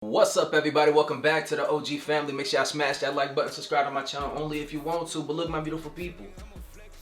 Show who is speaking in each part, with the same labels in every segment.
Speaker 1: What's up, everybody? Welcome back to the OG family. Make sure y'all smash that like button, subscribe to my channel only if you want to. But look, my beautiful people,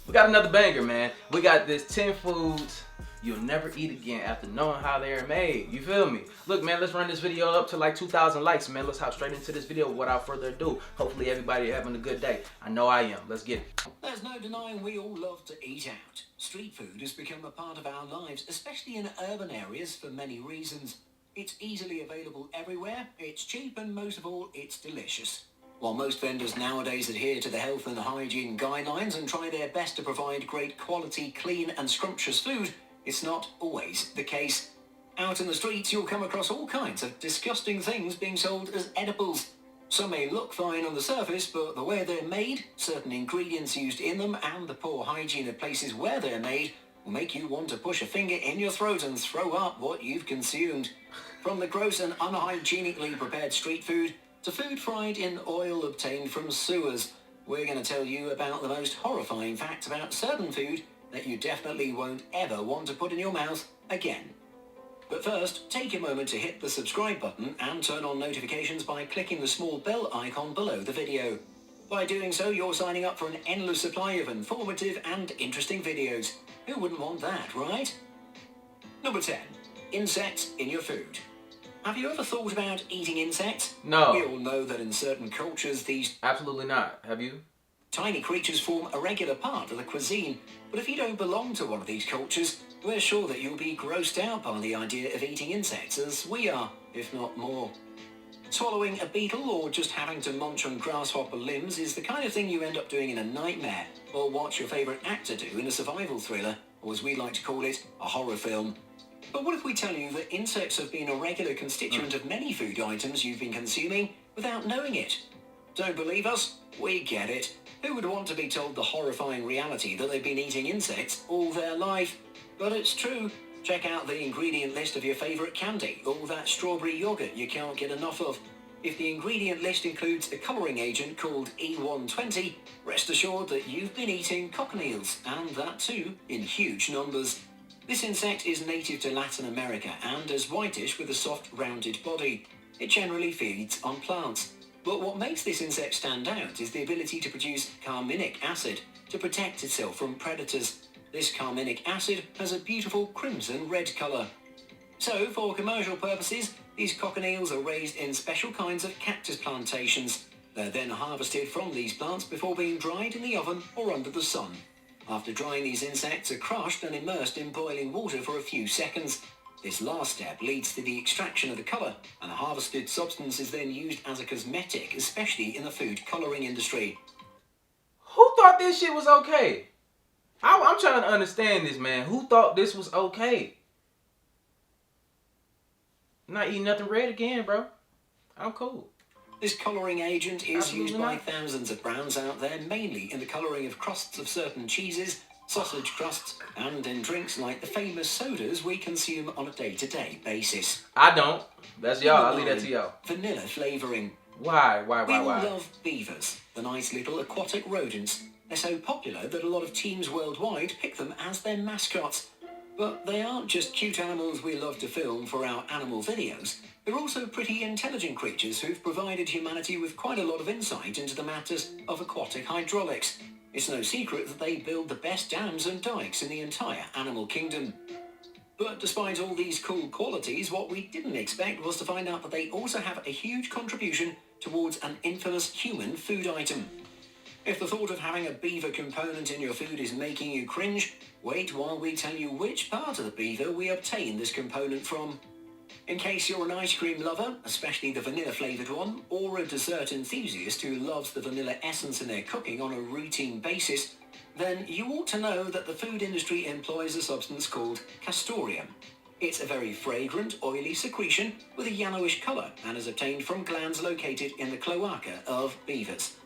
Speaker 1: we got another banger, man. We got this 10 foods you'll never eat again after knowing how they're made. You feel me? Look, man, let's run this video up to like 2,000 likes, man. Let's hop straight into this video without further ado. Hopefully everybody having a good day. I know I am. Let's get it.
Speaker 2: There's no denying we all love to eat out. Street food has become a part of our lives, especially in urban areas for many reasons. It's easily available everywhere, it's cheap, and most of all, it's delicious. While most vendors nowadays adhere to the health and hygiene guidelines and try their best to provide great quality, clean and scrumptious food, it's not always the case. Out in the streets, you'll come across all kinds of disgusting things being sold as edibles. Some may look fine on the surface, but the way they're made, certain ingredients used in them, and the poor hygiene of places where they're made will make you want to push a finger in your throat and throw up what you've consumed. From the gross and unhygienically prepared street food to food fried in oil obtained from sewers, we're going to tell you about the most horrifying facts about certain food that you definitely won't ever want to put in your mouth again. But first, take a moment to hit the subscribe button and turn on notifications by clicking the small bell icon below the video. By doing so, you're signing up for an endless supply of informative and interesting videos. Who wouldn't want that, right? Number 10. Insects in your food. Have you ever thought about eating insects?
Speaker 1: No.
Speaker 2: We all know that in certain cultures these
Speaker 1: Absolutely not. Have you?
Speaker 2: tiny creatures form a regular part of the cuisine. But if you don't belong to one of these cultures, we're sure that you'll be grossed out by the idea of eating insects as we are, if not more. Swallowing a beetle or just having to munch on grasshopper limbs is the kind of thing you end up doing in a nightmare, or watch your favourite actor do in a survival thriller, or as we like to call it, a horror film. But what if we tell you that insects have been a regular constituent of many food items you've been consuming without knowing it? Don't believe us? We get it. Who would want to be told the horrifying reality that they've been eating insects all their life? But it's true. Check out the ingredient list of your favourite candy, or that strawberry yoghurt you can't get enough of. If the ingredient list includes a colouring agent called E120, rest assured that you've been eating cochineals, and that too in huge numbers. This insect is native to Latin America and is whitish with a soft, rounded body. It generally feeds on plants. But what makes this insect stand out is the ability to produce carminic acid to protect itself from predators. This carminic acid has a beautiful crimson red colour. So, for commercial purposes, these cochineals are raised in special kinds of cactus plantations. They're then harvested from these plants before being dried in the oven or under the sun. After drying, these insects are crushed and immersed in boiling water for a few seconds. This last step leads to the extraction of the colour, and the harvested substance is then used as a cosmetic, especially in the food colouring industry.
Speaker 1: Who thought this shit was okay? I'm trying to understand this, man. Who thought this was okay? I'm not eating nothing red again, bro. I'm cool.
Speaker 2: This colouring agent is
Speaker 1: Absolutely
Speaker 2: used by
Speaker 1: not.
Speaker 2: thousands of brands out there, mainly in the colouring of crusts of certain cheeses, sausage crusts, and in drinks like the famous sodas we consume on a day-to-day basis.
Speaker 1: I don't. That's y'all. I'll leave that to y'all.
Speaker 2: Vanilla flavouring.
Speaker 1: Why?
Speaker 2: We all love beavers, the nice little aquatic rodents. They're so popular that a lot of teams worldwide pick them as their mascots. But they aren't just cute animals we love to film for our animal videos. They're also pretty intelligent creatures who've provided humanity with quite a lot of insight into the matters of aquatic hydraulics. It's no secret that they build the best dams and dikes in the entire animal kingdom. But despite all these cool qualities, what we didn't expect was to find out that they also have a huge contribution towards an infamous human food item. If the thought of having a beaver component in your food is making you cringe, wait while we tell you which part of the beaver we obtain this component from. In case you're an ice cream lover, especially the vanilla flavoured one, or a dessert enthusiast who loves the vanilla essence in their cooking on a routine basis, then you ought to know that the food industry employs a substance called castoreum. It's a very fragrant, oily secretion with a yellowish colour and is obtained from glands located in the cloaca of beavers.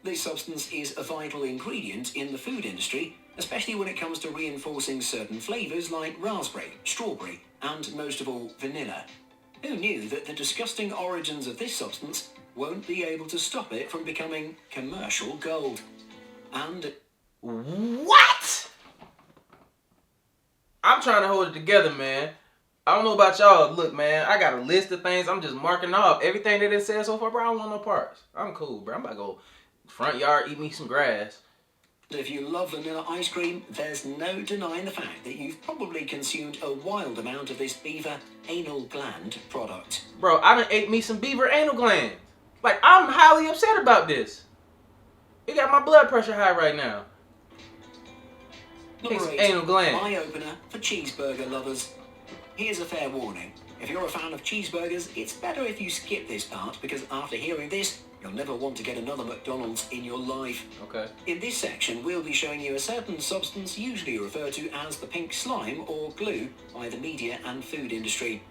Speaker 2: This substance is a vital ingredient in the food industry, especially when it comes to reinforcing certain flavours like raspberry, strawberry, and most of all, vanilla. Who knew that the disgusting origins of this substance won't be able to stop it from becoming commercial gold? And
Speaker 1: What? I'm trying to hold it together, man. I don't know about y'all. Look, man, I got a list of things. I'm just marking off everything that it said so far, bro. I don't want no parts. I'm cool, bro. I'm about to go front yard, eat me some grass.
Speaker 2: If you love vanilla ice cream, there's no denying the fact that you've probably consumed a wild amount of this beaver anal gland product.
Speaker 1: Bro, I done ate me some beaver anal gland. Like, I'm highly upset about this. It got my blood pressure high right now.
Speaker 2: Number 8,
Speaker 1: anal gland.
Speaker 2: eye-opener for cheeseburger lovers. Here's a fair warning. If you're a fan of cheeseburgers, it's better if you skip this part, because after hearing this, you'll never want to get another McDonald's in your life.
Speaker 1: Okay.
Speaker 2: In this section, we'll be showing you a certain substance usually referred to as the pink slime or glue by the media and food industry.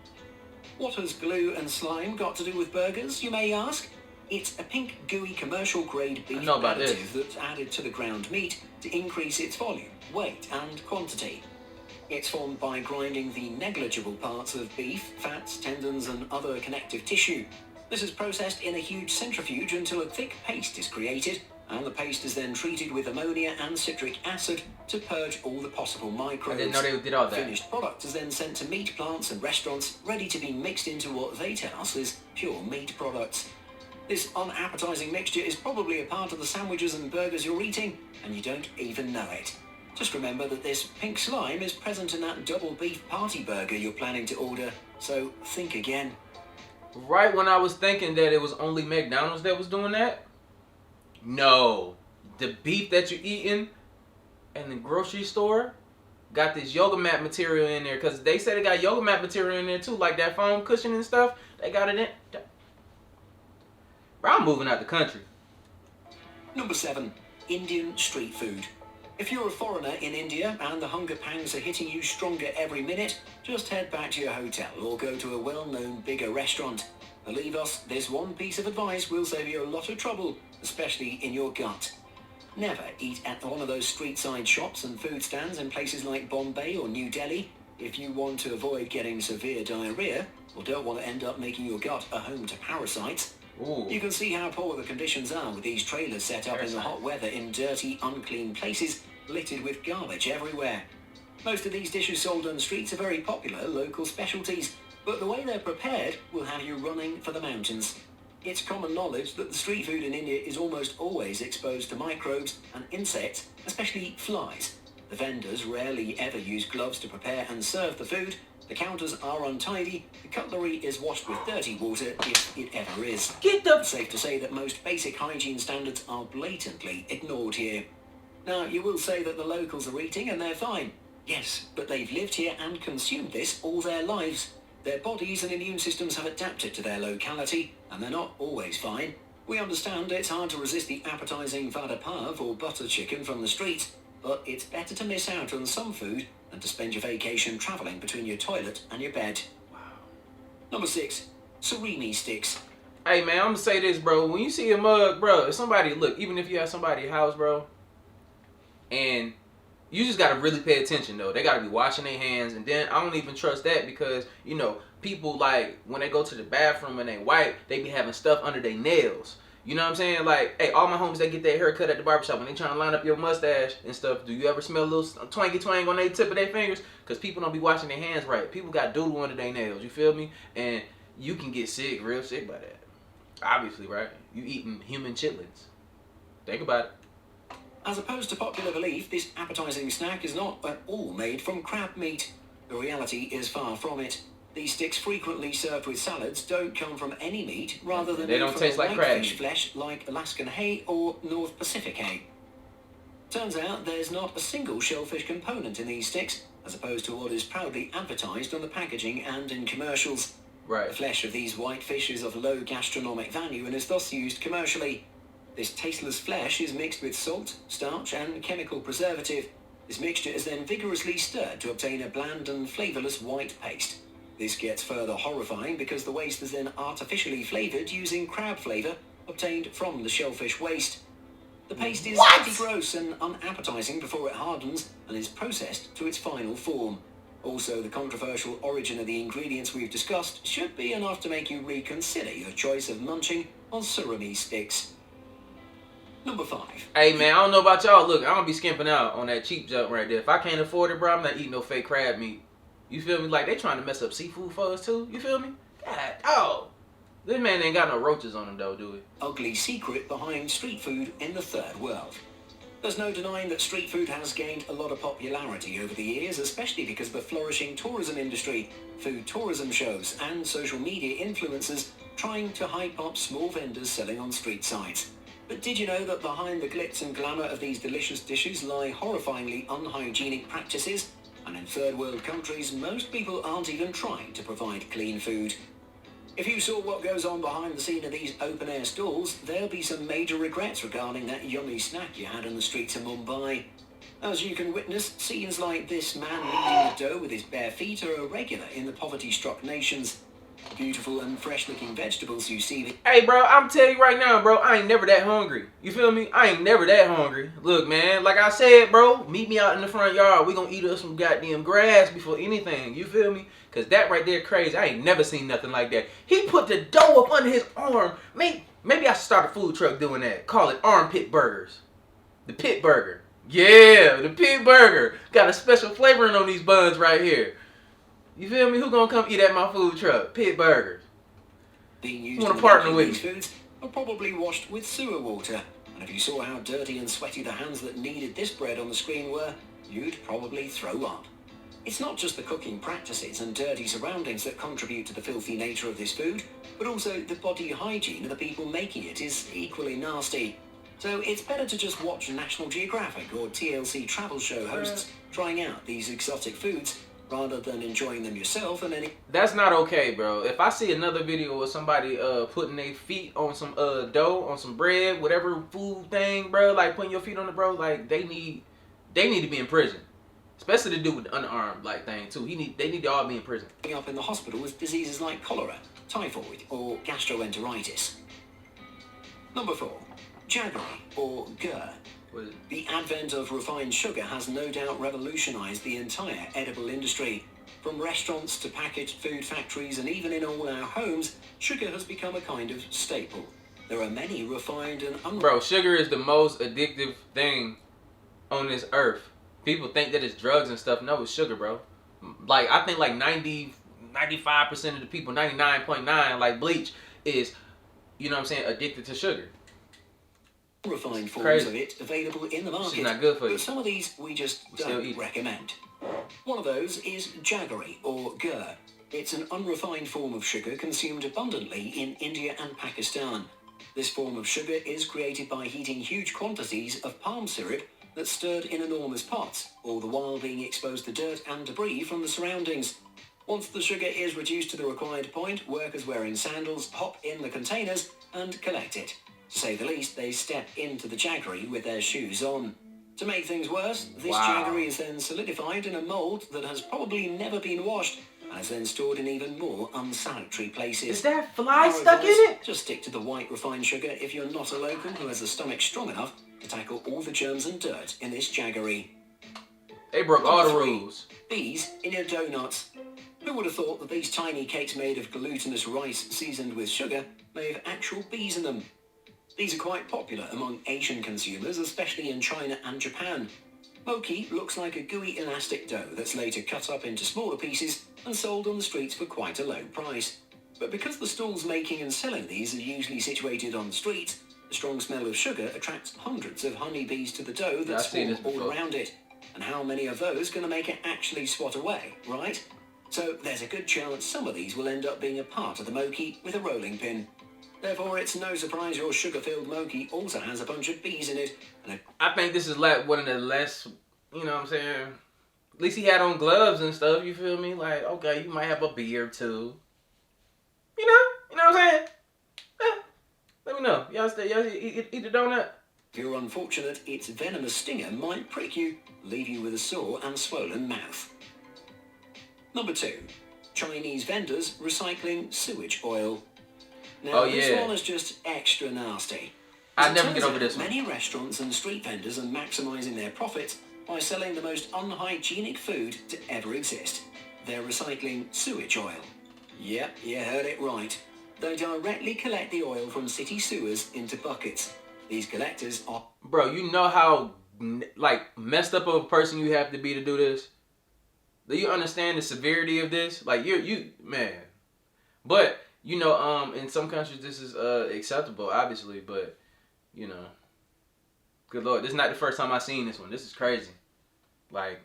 Speaker 2: What has glue and slime got to do with burgers, you may ask? It's a pink, gooey, commercial-grade beef additive that's added to the ground meat to increase its volume, weight, and quantity. It's formed by grinding the negligible parts of beef, fats, tendons, and other connective tissue. This is processed in a huge centrifuge until a thick paste is created, and the paste is then treated with ammonia and citric acid to purge all the possible microbes.
Speaker 1: I didn't know they did all that.
Speaker 2: The finished product is then sent to meat plants and restaurants, ready to be mixed into what they tell us is pure meat products. This unappetizing mixture is probably a part of the sandwiches and burgers you're eating, and you don't even know it. Just remember that this pink slime is present in that double beef party burger you're planning to order, so think again.
Speaker 1: Right when I was thinking that it was only McDonald's that was doing that, no. The beef that you're eating in the grocery store got this yoga mat material in there, because they said it got yoga mat material in there too, like that foam cushion and stuff. They got it in. Bro, I'm moving out the country.
Speaker 2: Number 7, Indian street food. If you're a foreigner in India and the hunger pangs are hitting you stronger every minute, just head back to your hotel or go to a well-known bigger restaurant. Believe us, this one piece of advice will save you a lot of trouble, especially in your gut. Never eat at one of those street-side shops and food stands in places like Bombay or New Delhi if you want to avoid getting severe diarrhea or don't want to end up making your gut a home to parasites.
Speaker 1: Ooh.
Speaker 2: You can see how poor the conditions are with these trailers set up in the hot weather in dirty, unclean places, littered with garbage everywhere. Most of these dishes sold on the streets are very popular local specialties, but the way they're prepared will have you running for the mountains. It's common knowledge that the street food in India is almost always exposed to microbes and insects, especially flies. The vendors rarely ever use gloves to prepare and serve the food. The counters are untidy, the cutlery is washed with dirty water, if it ever is. It's safe to say that most basic hygiene standards are blatantly ignored here. Now, you will say that the locals are eating and they're fine. Yes, but they've lived here and consumed this all their lives. Their bodies and immune systems have adapted to their locality, and they're not always fine. We understand it's hard to resist the appetizing vada pav or butter chicken from the streets, but it's better to miss out on some food than to spend your vacation travelling between your toilet and your bed. Wow. Number 6, surimi sticks.
Speaker 1: Hey man, I'm gonna say this, bro. When you see a mug, bro, if somebody, look, even if you have somebody at your house, bro, and you just gotta really pay attention though. They gotta be washing their hands, and then I don't even trust that because, you know, people like when they go to the bathroom and they wipe, they be having stuff under their nails. You know what I'm saying? Like, hey, all my homies that get their hair cut at the barbershop, when they trying to line up your mustache and stuff, do you ever smell a little twangy twang on the tip of their fingers? Because people don't be washing their hands right. People got doodle under their nails, you feel me? And you can get sick, real sick by that. Obviously, right? You eating human chitlins. Think about it.
Speaker 2: As opposed to popular belief, this appetizing snack is not at all made from crab meat. The reality is far from it. These sticks, frequently served with salads, don't come from any meat, rather than
Speaker 1: they don't taste like crab
Speaker 2: fish flesh like Alaskan hay or North Pacific hay. Turns out there's not a single shellfish component in these sticks, as opposed to what is proudly advertised on the packaging and in commercials.
Speaker 1: Right.
Speaker 2: The flesh of these white fish is of low gastronomic value and is thus used commercially. This tasteless flesh is mixed with salt, starch, and chemical preservative. This mixture is then vigorously stirred to obtain a bland and flavourless white paste. This gets further horrifying because the waste is then artificially flavoured using crab flavour obtained from the shellfish waste. The paste is pretty gross and unappetizing before it hardens and is processed to its final form. Also, the controversial origin of the ingredients we've discussed should be enough to make you reconsider your choice of munching on surimi sticks. Number 5.
Speaker 1: Hey man, I don't know about y'all. Look, I'm gonna be skimping out on that cheap junk right there. If I can't afford it, bro, I'm not eating no fake crab meat. You feel me? Like, they trying to mess up seafood for us too. You feel me? God, oh. This man ain't got no roaches on him though, do he?
Speaker 2: Ugly secret behind street food in the third world. There's no denying that street food has gained a lot of popularity over the years, especially because of the flourishing tourism industry, food tourism shows, and social media influencers trying to hype up small vendors selling on street sides. But did you know that behind the glitz and glamour of these delicious dishes lie horrifyingly unhygienic practices? And in third world countries, most people aren't even trying to provide clean food. If you saw what goes on behind the scene of these open-air stalls, there'll be some major regrets regarding that yummy snack you had on the streets of Mumbai. As you can witness, scenes like this man kneading the dough with his bare feet are a regular in the poverty-struck nations. Beautiful and fresh-looking vegetables you see.
Speaker 1: Hey, bro, I'm telling you right now, bro, I ain't never that hungry. You feel me? I ain't never that hungry. Look, man, like I said, bro, meet me out in the front yard. We gonna eat us some goddamn grass before anything. You feel me? Because that right there crazy. I ain't never seen nothing like that. He put the dough up under his arm. Maybe I should start a food truck doing that. Call it armpit burgers. The pit burger. Yeah, the pit burger. Got a special flavoring on these buns right here. You feel me? Who gonna come eat at my food truck? Pit burgers.
Speaker 2: Being used
Speaker 1: Want to partner with
Speaker 2: these foods are probably washed with sewer water. And if you saw how dirty and sweaty the hands that kneaded this bread on the screen were, you'd probably throw up. It's not just the cooking practices and dirty surroundings that contribute to the filthy nature of this food, but also the body hygiene of the people making it is equally nasty. So it's better to just watch National Geographic or TLC travel show hosts trying out these exotic foods rather than enjoying them yourself. And
Speaker 1: that's not okay, bro. If I see another video of somebody putting their feet on some dough, on some bread, whatever food thing, bro, like putting your feet on it, bro, like they need to be in prison. Especially to do with the unarmed like thing too. They need to all be in prison.
Speaker 2: Up in the hospital with diseases like cholera, typhoid, or gastroenteritis. Number 4, jaggery or GURR. The advent of refined sugar has no doubt revolutionized the entire edible industry. From restaurants to packaged food factories and even in all our homes, sugar has become a kind of staple. There are many refined and
Speaker 1: Bro, sugar is the most addictive thing on this earth. People think that it's drugs and stuff. No, it's sugar, bro. Like, I think like 95% of the people, 99.9, like bleach, is, you know what I'm saying, addicted to sugar.
Speaker 2: Refined forms of it available in the market.
Speaker 1: She's not good for you.
Speaker 2: But some of these we just don't recommend. One of those is jaggery or GURR. It's an unrefined form of sugar consumed abundantly in India and Pakistan. This form of sugar is created by heating huge quantities of palm syrup that's stirred in enormous pots, all the while being exposed to dirt and debris from the surroundings. Once the sugar is reduced to the required point, workers wearing sandals hop in the containers and collect it. To say the least, they step into the jaggery with their shoes on. To make things worse, this jaggery is then solidified in a mould that has probably never been washed and is then stored in even more unsanitary places.
Speaker 1: Is that fly stuck in it?
Speaker 2: Just stick to the white refined sugar if you're not a local who has a stomach strong enough to tackle all the germs and dirt in this jaggery.
Speaker 1: They broke all the rules.
Speaker 2: Bees in your donuts. Who would have thought that these tiny cakes made of glutinous rice seasoned with sugar may have actual bees in them? These are quite popular among Asian consumers, especially in China and Japan. Mochi looks like a gooey elastic dough that's later cut up into smaller pieces and sold on the streets for quite a low price. But because the stalls making and selling these are usually situated on the streets, the strong smell of sugar attracts hundreds of honeybees to the dough that's formed all around it. And how many of those going to make it actually swat away, right? So there's a good chance some of these will end up being a part of the mochi with a rolling pin. Therefore, it's no surprise your sugar-filled mochi also has a bunch of bees in it.
Speaker 1: I think this is like one of the less, you know what I'm saying? At least he had on gloves and stuff, you feel me? Like, okay, you might have a bee or two. You know what I'm saying? Let me know. Y'all eat the donut?
Speaker 2: If you're unfortunate, its venomous stinger might prick you, leave you with a sore and swollen mouth. Number 2. Chinese vendors recycling sewage oil. Now, this one is just extra nasty.
Speaker 1: I never get over this one.
Speaker 2: Many restaurants and street vendors are maximising their profits by selling the most unhygienic food to ever exist. They're recycling sewage oil. Yep, you heard it right. They directly collect the oil from city sewers into buckets. These collectors are...
Speaker 1: Bro, you know how, like, messed up of a person you have to be to do this? Do you understand the severity of this? Like you man. But you know, in some countries this is acceptable, obviously. But you know, good Lord, this is not the first time I've seen this one. This is crazy. Like,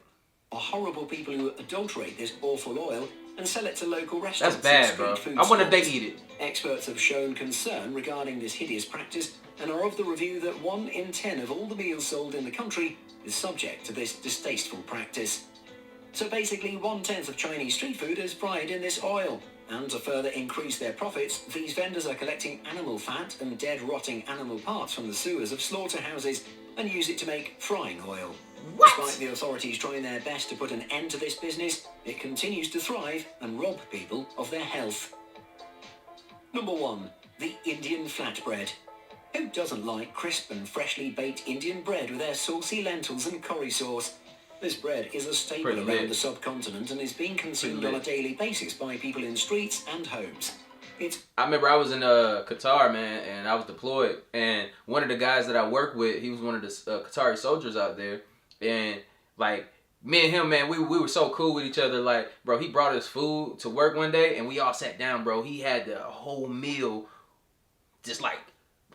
Speaker 2: are horrible people who adulterate this awful oil and sell it to local restaurants.
Speaker 1: that's bad, bro. I wonder if they eat it.
Speaker 2: Experts have shown concern regarding this hideous practice and are of the view that 1 in 10 of all the meals sold in the country is subject to this distasteful practice. So basically 1/10 of Chinese street food is fried in this oil. And to further increase their profits, these vendors are collecting animal fat and dead rotting animal parts from the sewers of slaughterhouses and use it to make frying oil.
Speaker 1: What?
Speaker 2: Despite the authorities trying their best to put an end to this business, it continues to thrive and rob people of their health. Number 1. The Indian flatbread. Who doesn't like crisp and freshly baked Indian bread with their saucy lentils and curry sauce? This bread is a staple around the subcontinent and is being consumed on a daily basis by people in streets and homes.
Speaker 1: I remember I was in Qatar, man, and I was deployed, and one of the guys that I work with, he was one of the Qatari soldiers out there, and like me and him, man, we were so cool with each other. Like, bro, he brought us food to work one day, and we all sat down, bro. He had the whole meal just like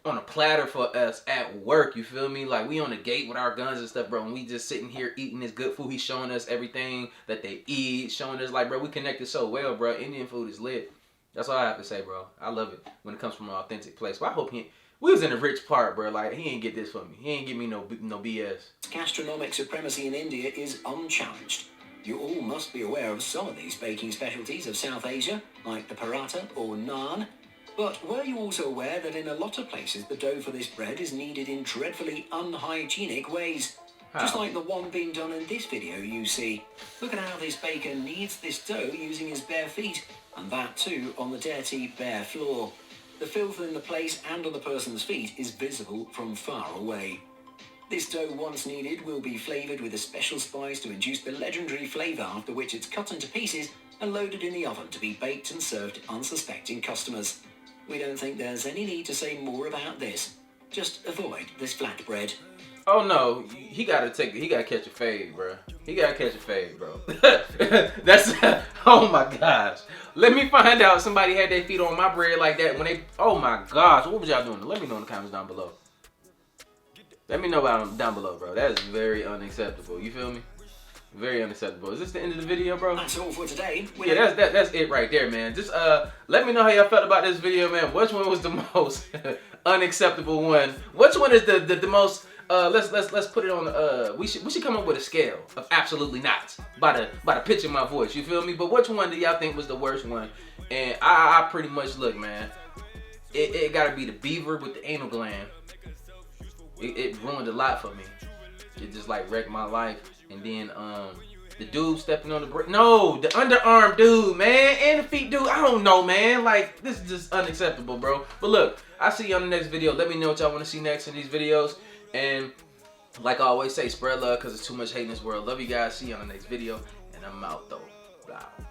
Speaker 1: on a platter for us at work, you feel me? Like, we on the gate with our guns and stuff, bro, and we just sitting here eating this good food. He's showing us everything that they eat, showing us, like, bro, we connected so well, bro. Indian food is lit. That's all I have to say, bro. I love it when it comes from an authentic place. But I hope we was in a rich part, bro. Like, he ain't get this for me. He ain't give me no BS.
Speaker 2: Gastronomic supremacy in India is unchallenged. You all must be aware of some of these baking specialties of South Asia, like the paratha or naan. But were you also aware that in a lot of places the dough for this bread is kneaded in dreadfully unhygienic ways? How? Just like the one being done in this video you see. Look at how this baker kneads this dough using his bare feet, and that too on the dirty bare floor. The filth in the place and on the person's feet is visible from far away. This dough, once kneaded, will be flavoured with a special spice to induce the legendary flavour, after which it's cut into pieces and loaded in the oven to be baked and served to unsuspecting customers. We don't think there's any need to say more about this. Just avoid this flatbread.
Speaker 1: Oh no, he gotta catch a fade, bro. He gotta catch a fade, bro. That's, oh my gosh. Let me find out somebody had their feet on my bread like that when they, oh my gosh, what was y'all doing? Let me know in the comments down below. Let me know down below, bro. That is very unacceptable. You feel me? Very unacceptable. Is this the end of the video, bro?
Speaker 2: That's all for today.
Speaker 1: Yeah, that's it right there, man. Just let me know how y'all felt about this video, man. Which one was the most unacceptable one? Which one is the most let's put it on we should come up with a scale of absolutely not by the pitch of my voice, you feel me? But which one do y'all think was the worst one? And I pretty much, look, man, it gotta be the beaver with the anal gland. It ruined a lot for me. It just like wrecked my life. And then the dude stepping on the brick. No, the underarm dude, man, and the feet dude. I don't know, man. Like, this is just unacceptable, bro. But look, I'll see you on the next video. Let me know what y'all want to see next in these videos. And like I always say, spread love, because there's too much hate in this world. Love you guys. See you on the next video. And I'm out, though. Bye.